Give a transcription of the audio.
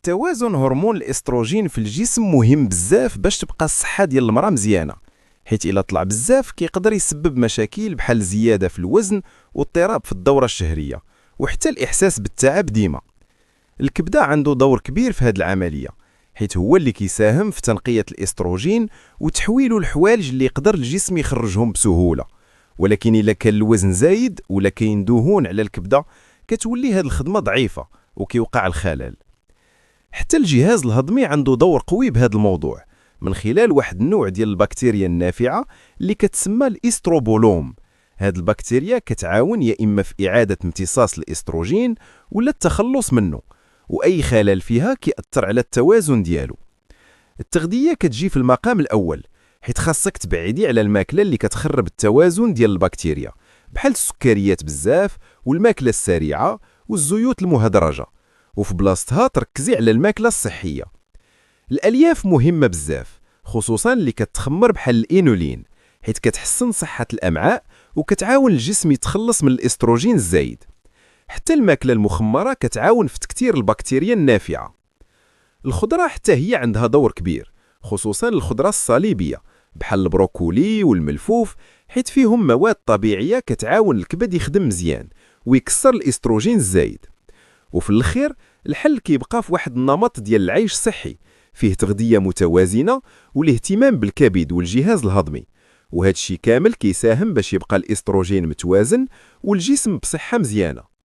توازن هرمون الاستروجين في الجسم مهم بزاف باش تبقى الصحة ديال المرأة مزيانة، حيت إلا طلع بزاف كيقدر يسبب مشاكل بحال زيادة في الوزن واضطراب في الدورة الشهرية وحتى الإحساس بالتعب ديما. الكبدة عنده دور كبير في هذه العملية، حيت هو اللي كيساهم في تنقية الاستروجين وتحويله الحوالج اللي يقدر الجسم يخرجهم بسهولة. ولكن إلا كان الوزن زايد ولا كاين دهون على الكبدة كتولي هذه الخدمة ضعيفة وكيوقع الخلل. حتى الجهاز الهضمي عنده دور قوي بهذا الموضوع من خلال واحد النوع ديال البكتيريا النافعة اللي كتسمى الاستروبولوم. هاد البكتيريا كتعاون يا إما في إعادة امتصاص الاستروجين ولا التخلص منه، وأي خلل فيها كيأثر على التوازن ديالو. التغذية كتجي في المقام الأول، حيت خاصك تبعدي على الماكلة اللي كتخرب التوازن ديال البكتيريا بحال السكريات بزاف والماكلة السريعة والزيوت المهدرجة، وفي بلاصتها تركزي على الماكلة الصحية. الألياف مهمة بزاف، خصوصا اللي كتخمر بحال الإنولين، حيت كتحسن صحة الأمعاء وكتعاون الجسم يتخلص من الاستروجين الزايد. حتى الماكلة المخمرة كتعاون في تكتير البكتيريا النافعة. الخضرة حتى هي عندها دور كبير، خصوصا الخضرة الصليبية بحال البروكولي والملفوف، حيت فيهم مواد طبيعية كتعاون الكبد يخدم مزيان ويكسر الاستروجين الزايد. وفي الأخير الحل كيبقى في واحد النمط ديال العيش صحي فيه تغذية متوازنة والاهتمام بالكبد والجهاز الهضمي، وهذا الشيء كامل كيساهم باش يبقى الاستروجين متوازن والجسم بصحة مزيانة.